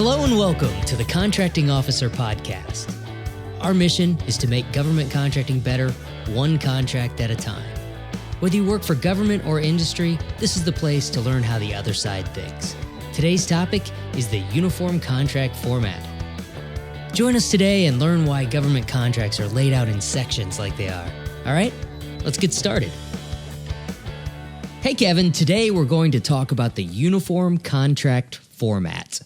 Hello and welcome to the Contracting Officer Podcast. Our mission is to make government contracting better, one contract at a time. Whether you work for government or industry, this is the place to learn how the other side thinks. Today's topic is the uniform contract format. Join us today and learn why government contracts are laid out in sections like they are. All right, let's get started. Hey Kevin, today we're going to talk about the uniform contract format.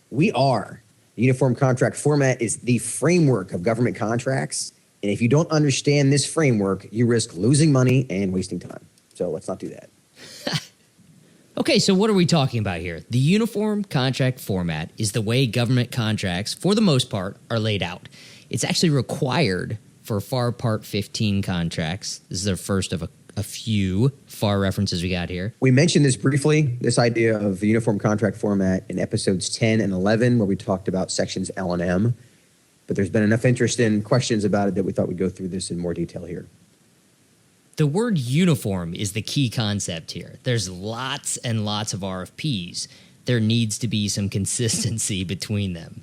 We are. The uniform contract format is the framework of government contracts. And if you don't understand this framework, you risk losing money and wasting time. So let's not do that. Okay, so what are we talking about here? The uniform contract format is the way government contracts, for the most part, are laid out. It's actually required for FAR Part 15 contracts. This is the first of a few FAR references we got here. We mentioned this briefly, this idea of the uniform contract format in episodes 10 and 11, where we talked about sections L and M. But there's been enough interest in questions about it that we thought we'd go through this in more detail here. The word uniform is the key concept here. There's lots and lots of RFPs. There needs to be some consistency between them.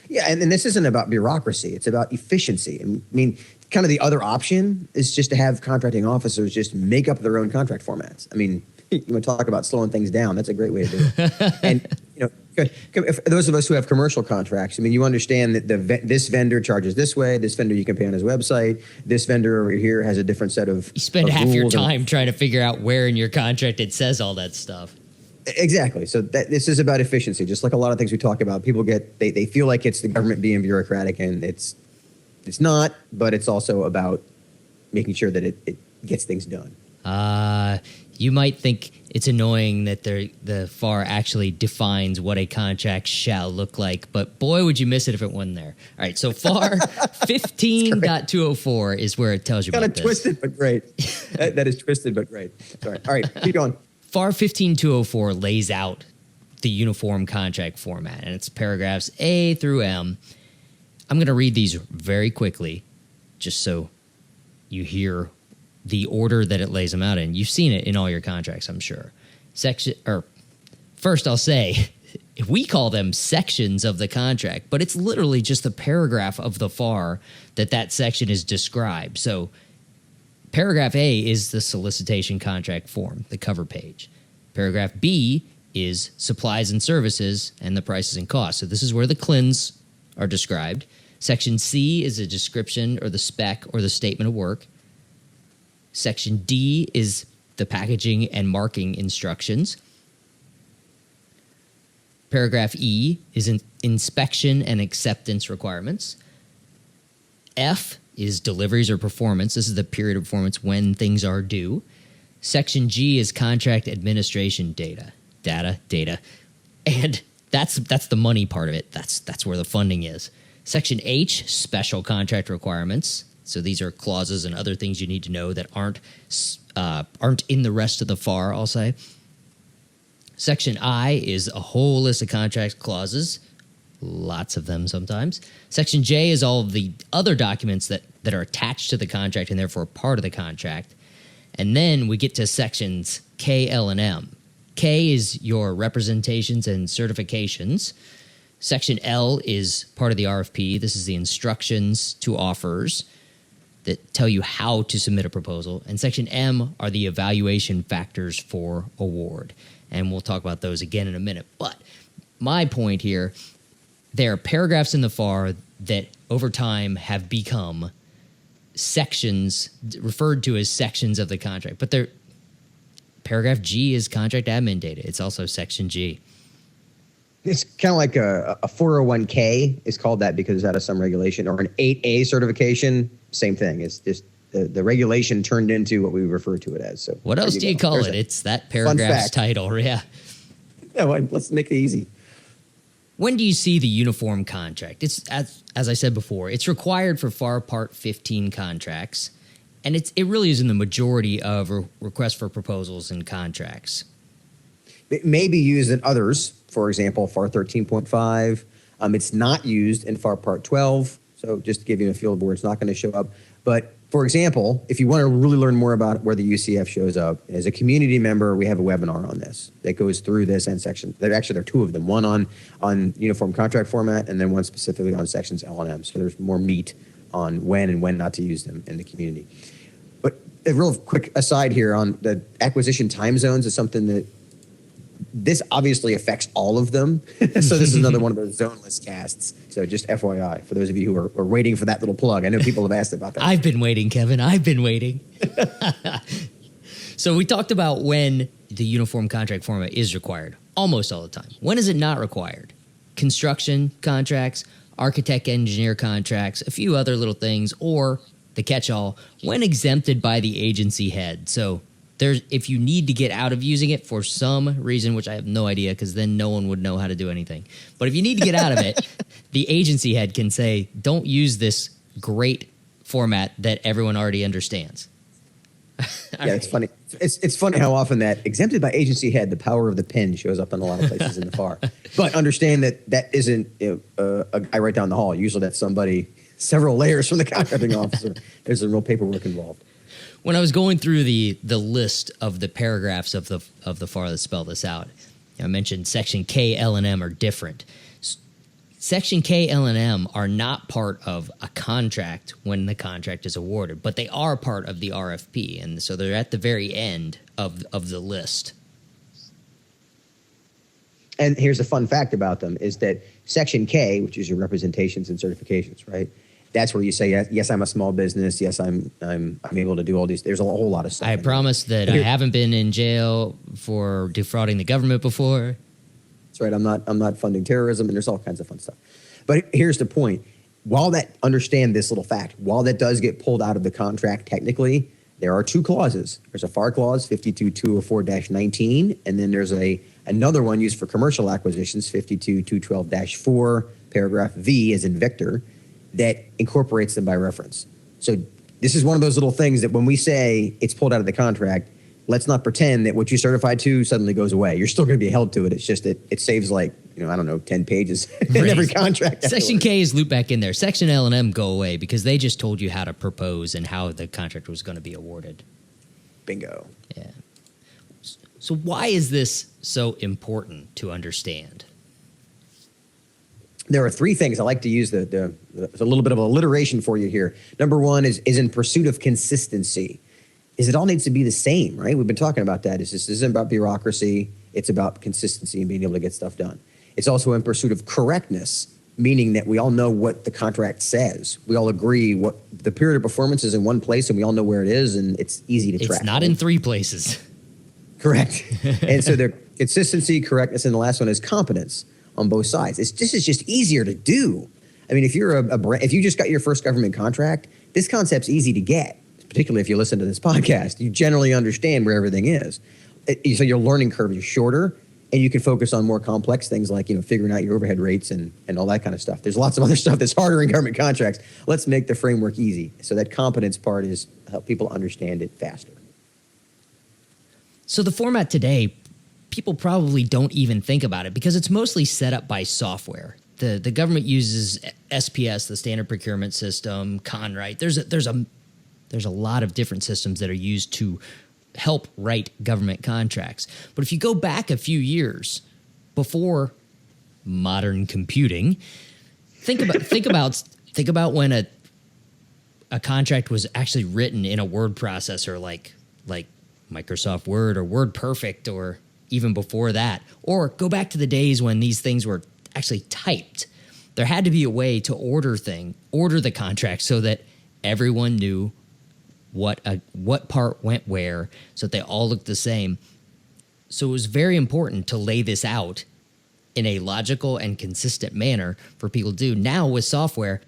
Yeah, and this isn't about bureaucracy. It's about efficiency. I mean, kind of the other option is just to have contracting officers just make up their own contract formats. I mean, you want to talk about slowing things down. That's a great way to do it. And, you know, if those of us who have commercial contracts, I mean, you understand that this vendor charges this way, this vendor you can pay on his website, this vendor over here has a different set of You spend half your rules time trying to figure out where in your contract it says all that stuff. Exactly. So this is about efficiency. Just like a lot of things we talk about, people they feel like it's the government being bureaucratic, and it's not, but it's also about making sure that it gets things done. You might think it's annoying that the FAR actually defines what a contract shall look like, but boy, would you miss it if it wasn't there. All right, so FAR 15.204 is where it tells you about this. Kind of twisted, but great. That is twisted, but great. Sorry. All right, keep going. FAR 15.204 lays out the uniform contract format, and it's paragraphs A through M. I'm going to read these very quickly, just so you hear the order that it lays them out in. You've seen it in all your contracts, I'm sure. First I'll say, we call them sections of the contract, but it's literally just a paragraph of the FAR that section is described. So paragraph A is the solicitation contract form, the cover page. Paragraph B is supplies and services and the prices and costs. So this is where the CLINs are described. Section C is a description or the spec or the statement of work. Section D is the packaging and marking instructions. Paragraph E is inspection and acceptance requirements. F is deliveries or performance. This is the period of performance when things are due. Section G is contract administration data. And that's the money part of it. That's where the funding is. Section H, special contract requirements. So these are clauses and other things you need to know that aren't in the rest of the FAR, I'll say. Section I is a whole list of contract clauses. Lots of them sometimes. Section J is all of the other documents that are attached to the contract and therefore part of the contract. And then we get to sections K, L, and M. K is your representations and certifications. Section L is part of the RFP. This is the instructions to offers that tell you how to submit a proposal. And Section M are the evaluation factors for award. And we'll talk about those again in a minute. But my point here, there are paragraphs in the FAR that over time have become sections, referred to as sections of the contract. But paragraph G is contract admin data. It's also Section G. It's kind of like a 401k is called that because it's out of some regulation, or an 8A certification, same thing. It's just the regulation turned into what we refer to it as. So what else do you call it? It's that paragraph's title, yeah. Yeah, well, let's make it easy. When do you see the uniform contract? It's as I said before, it's required for FAR Part 15 contracts, and it really is in the majority of requests for proposals and contracts. It may be used in others. For example, FAR 13.5. It's not used in FAR Part 12. So just to give you a feel of where it's not going to show up. But For example, if you want to really learn more about where the UCF shows up, as a community member, we have a webinar on this that goes through this and section. There are two of them, one on uniform contract format and then one specifically on sections L&M. So there's more meat on when and when not to use them in the community. But a real quick aside here on the acquisition time zones is something that this obviously affects all of them. So this is another one of those zoneless casts. So just FYI, for those of you who are waiting for that little plug. I know people have asked about that. I've been waiting, Kevin. I've been waiting. So we talked about when the uniform contract format is required almost all the time. When is it not required? Construction contracts, architect engineer contracts, a few other little things, or the catch-all, when exempted by the agency head. So if you need to get out of using it for some reason, which I have no idea because then no one would know how to do anything. But if you need to get out of it, the agency head can say, don't use this great format that everyone already understands. Yeah, it's funny. It's funny how often that exempted by agency head, the power of the pen shows up in a lot of places in the FAR. But understand that isn't a guy right down the hall. Usually that's somebody several layers from the contracting officer. There's some real paperwork involved. When I was going through the list of the paragraphs of the FAR that spell this out, I mentioned Section K, L, and M are different. Section K, L, and M are not part of a contract when the contract is awarded, but they are part of the RFP, and so they're at the very end of the list. And here's a fun fact about them is that Section K, which is your representations and certifications, right? That's where you say, yes, I'm a small business. Yes, I'm able to do all these. There's a whole lot of stuff. I promise that I haven't been in jail for defrauding the government before. That's right. I'm not funding terrorism, and there's all kinds of fun stuff. But here's the point. Understand this little fact. While that does get pulled out of the contract technically, there are two clauses. There's a FAR clause, 52204-19, and then there's another one used for commercial acquisitions, 52212-4, paragraph V as in Victor, that incorporates them by reference. So this is one of those little things that when we say it's pulled out of the contract, let's not pretend that what you certified to suddenly goes away. You're still going to be held to it. It's just that it saves 10 pages in every contract. Section K is looped back in there. Section L and M go away because they just told you how to propose and how the contract was going to be awarded. Bingo. Yeah. So why is this so important to understand? There are three things I like to use. There's a little bit of alliteration for you here. Number one is in pursuit of consistency. It all needs to be the same, right? We've been talking about that. This isn't about bureaucracy. It's about consistency and being able to get stuff done. It's also in pursuit of correctness, meaning that we all know what the contract says. We all agree what the period of performance is in one place, and we all know where it is, and it's easy to track. It's not in three places. Correct. And so there's consistency, correctness, and the last one is competence on both sides. This is just easier to do. I mean, if you're if you just got your first government contract, this concept's easy to get, particularly if you listen to this podcast. You generally understand where everything is. So your learning curve is shorter, and you can focus on more complex things like, figuring out your overhead rates and all that kind of stuff. There's lots of other stuff that's harder in government contracts. Let's make the framework easy. So that competence part is help people understand it faster. So the format today, people probably don't even think about it because it's mostly set up by software. The government uses SPS, the Standard Procurement System, Conwrite. There's a lot of different systems that are used to help write government contracts. But if you go back a few years before modern computing, think about when a contract was actually written in a word processor like Microsoft Word or WordPerfect or even before that. Or go back to the days when these things were actually typed. There had to be a way to order the contract so that everyone knew what part went where, so that they all looked the same. So it was very important to lay this out in a logical and consistent manner for people to do. Now with software,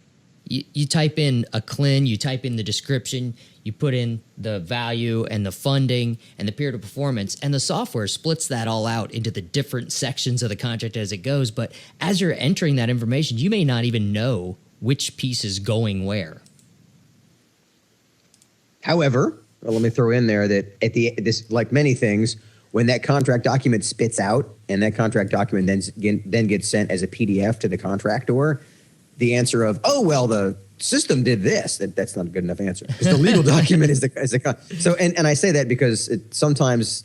you type in a CLIN, you type in the description, you put in the value and the funding and the period of performance, and the software splits that all out into the different sections of the contract as it goes. But as you're entering that information, you may not even know which piece is going where. However, let me throw in there that this, like many things, when that contract document spits out and that contract document then gets sent as a PDF to the contractor, the answer of, oh, well, the system did this. That's not a good enough answer. Because the legal document is so. And I say that because sometimes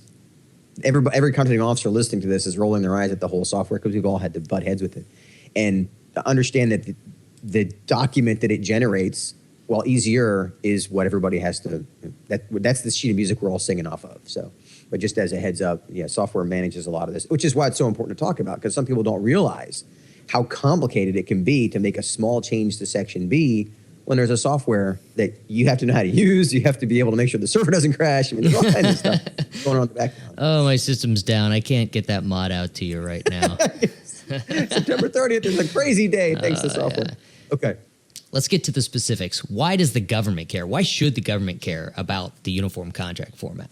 every contracting officer listening to this is rolling their eyes at the whole software because we've all had to butt heads with it, and to understand that the document that it generates, while easier, is what everybody has to. That's the sheet of music we're all singing off of. So. But just as a heads up, yeah, software manages a lot of this, which is why it's so important to talk about, because some people don't realize how complicated it can be to make a small change to Section B when there's a software that you have to know how to use. You have to be able to make sure the server doesn't crash. I mean, there's all kinds of stuff going on in the background. Oh, my system's down. I can't get that mod out to you right now. September 30th is a crazy day thanks to software. Yeah. Okay. Let's get to the specifics. Why does the government care? Why should the government care about the uniform contract format?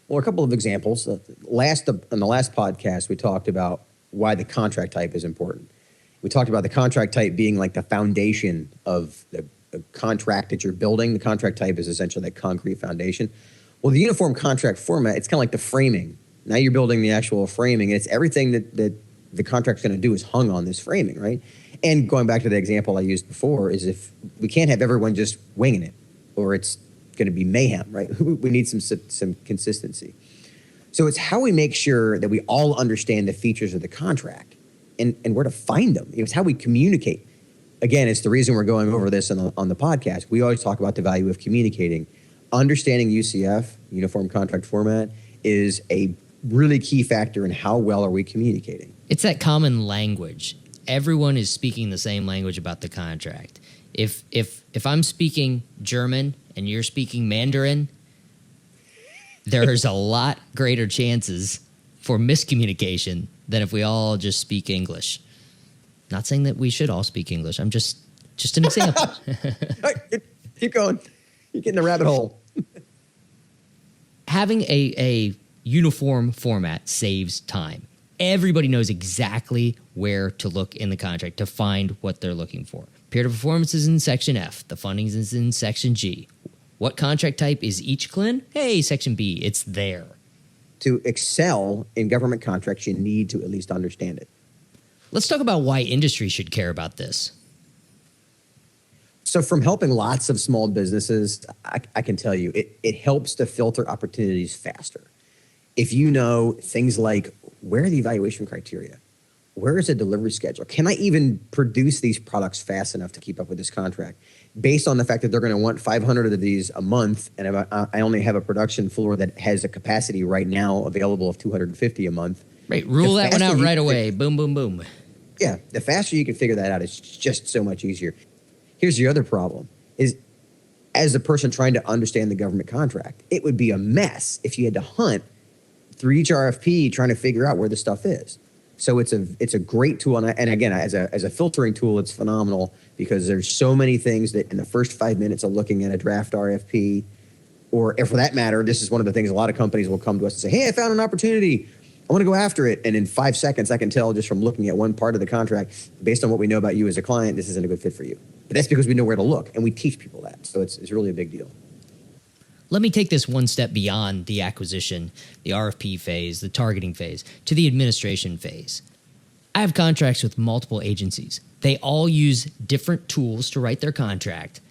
Well, a couple of examples. In the last podcast, we talked about why the contract type is important. We talked about the contract type being like the foundation of the contract that you're building. The contract type is essentially that concrete foundation. Well, the uniform contract format, it's kind of like the framing. Now you're building the actual framing. And it's everything that the contract's going to do is hung on this framing, right? And going back to the example I used before, is if we can't have everyone just winging it, or it's going to be mayhem, right? We need some consistency. So it's how we make sure that we all understand the features of the contract and where to find them. It's how we communicate. Again, it's the reason we're going over this on the podcast. We always talk about the value of communicating. Understanding UCF, Uniform Contract Format, is a really key factor in how well are we communicating. It's that common language. Everyone is speaking the same language about the contract. If I'm speaking German and you're speaking Mandarin, there's a lot greater chances for miscommunication than if we all just speak English. Not saying that we should all speak English. I'm just an example. Keep going. You're getting a rabbit hole. Having a uniform format saves time. Everybody knows exactly where to look in the contract to find what they're looking for. Period of performance is in Section F. The funding is in Section G. What contract type is each CLIN? Hey, Section B, it's there. To excel in government contracts, you need to at least understand it. Let's talk about why industry should care about this. So from helping lots of small businesses, I can tell you, it helps to filter opportunities faster. If you know things like, where are the evaluation criteria? Where is the delivery schedule? Can I even produce these products fast enough to keep up with this contract? Based on the fact that they're going to want 500 of these a month, and if I only have a production floor that has a capacity right now available of 250 a month. Right, rule that one out right away. Boom, boom, boom. Yeah, the faster you can figure that out, it's just so much easier. Here's the other problem, is as a person trying to understand the government contract, it would be a mess if you had to hunt through each RFP trying to figure out where the stuff is. So it's a great tool, and again, as a filtering tool, it's phenomenal because there's so many things that in the first 5 minutes of looking at a draft RFP, or for that matter, this is one of the things a lot of companies will come to us and say, hey, I found an opportunity. I want to go after it. And in 5 seconds, I can tell just from looking at one part of the contract, based on what we know about you as a client, this isn't a good fit for you. But that's because we know where to look, and we teach people that. So it's really a big deal. Let me take this one step beyond the acquisition, the RFP phase, the targeting phase, to the administration phase. I have contracts with multiple agencies. They all use different tools to write their contract.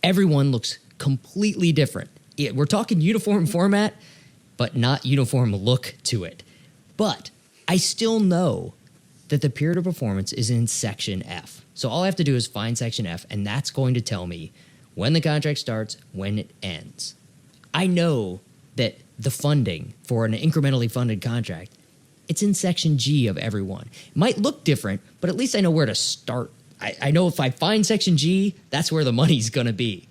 Everyone looks completely different. We're talking uniform format, but not uniform look to it. But I still know that the period of performance is in Section F. So all I have to do is find Section F, and that's going to tell me when the contract starts, when it ends. I know that the funding for an incrementally funded contract, it's in Section G of every one. It might look different, but at least I know where to start. I know if I find Section G, that's where the money's going to be.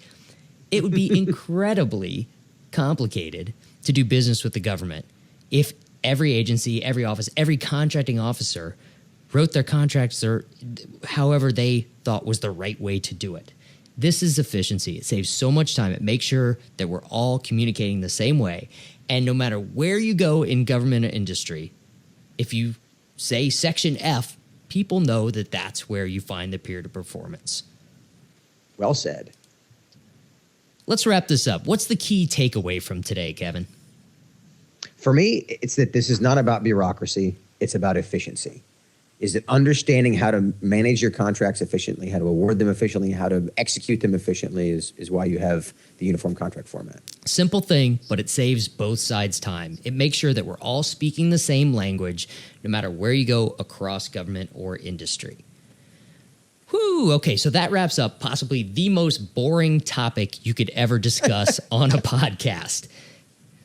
It would be incredibly complicated to do business with the government if every agency, every office, every contracting officer wrote their contracts or however they thought was the right way to do it. This is efficiency. It saves so much time. It makes sure that we're all communicating the same way. And no matter where you go in government or industry, if you say Section F, people know that that's where you find the period of performance. Well said. Let's wrap this up. What's the key takeaway from today, Kevin? For me, it's that this is not about bureaucracy. It's about efficiency. is that understanding how to manage your contracts efficiently, how to award them efficiently, how to execute them efficiently is why you have the uniform contract format. Simple thing, but it saves both sides time. It makes sure that we're all speaking the same language, no matter where you go across government or industry. Whew, okay, so that wraps up possibly the most boring topic you could ever discuss on a podcast.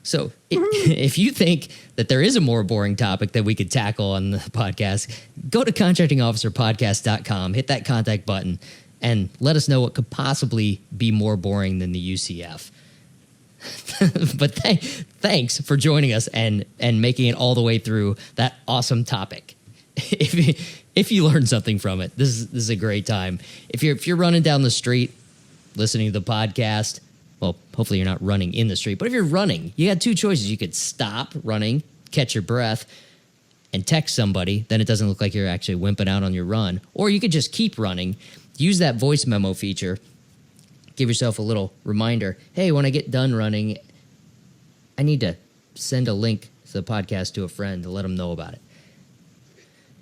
So if you think that there is a more boring topic that we could tackle on the podcast, go to contractingofficerpodcast.com, hit that contact button, and let us know what could possibly be more boring than the UCF. But thanks for joining us and making it all the way through that awesome topic. If you learned something from it, this is a great time. If you're running down the street listening to the podcast, well, hopefully you're not running in the street, but if you're running, you got two choices. You could stop running, catch your breath, and text somebody. Then it doesn't look like you're actually wimping out on your run. Or you could just keep running, use that voice memo feature, give yourself a little reminder. Hey, when I get done running, I need to send a link to the podcast to a friend to let them know about it.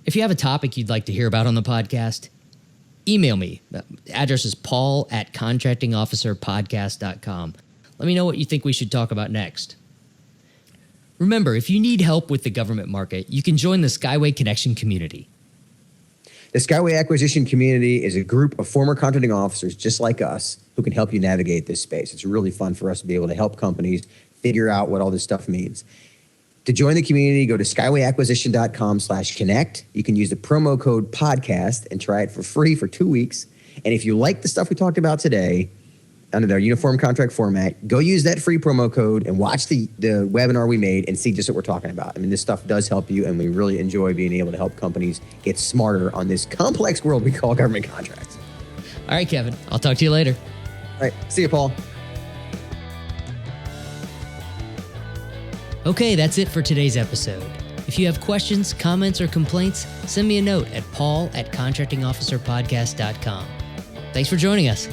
If you have a topic you'd like to hear about on the podcast, email me. The address is paul@contractingofficerpodcast.com. Let me know what you think we should talk about next. Remember, if you need help with the government market, you can join the Skyway Connection community. The Skyway Acquisition community is a group of former contracting officers just like us who can help you navigate this space. It's really fun for us to be able to help companies figure out what all this stuff means. To join the community, go to skywayacquisition.com/connect. You can use the promo code podcast and try it for free for 2 weeks. And if you like the stuff we talked about today under their uniform contract format, go use that free promo code and watch the webinar we made and see just what we're talking about. I mean, this stuff does help you, and we really enjoy being able to help companies get smarter on this complex world we call government contracts. All right, Kevin. I'll talk to you later. All right. See you, Paul. Okay, that's it for today's episode. If you have questions, comments, or complaints, send me a note at paul@contractingofficerpodcast.com. Thanks for joining us.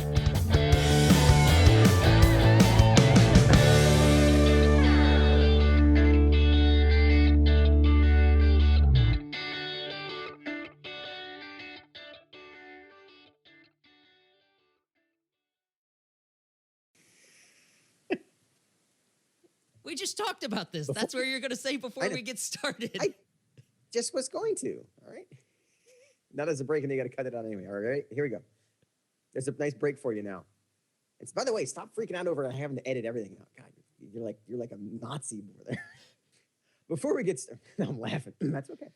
We just talked about this. That's where you're going to say before we get started. I just was going to. All right. Not as a break, and you got to cut it out anyway. All right. Here we go. There's a nice break for you now. It's, by the way, stop freaking out over having to edit everything out. God, you're like a Nazi over there. Before we get started, I'm laughing. That's okay.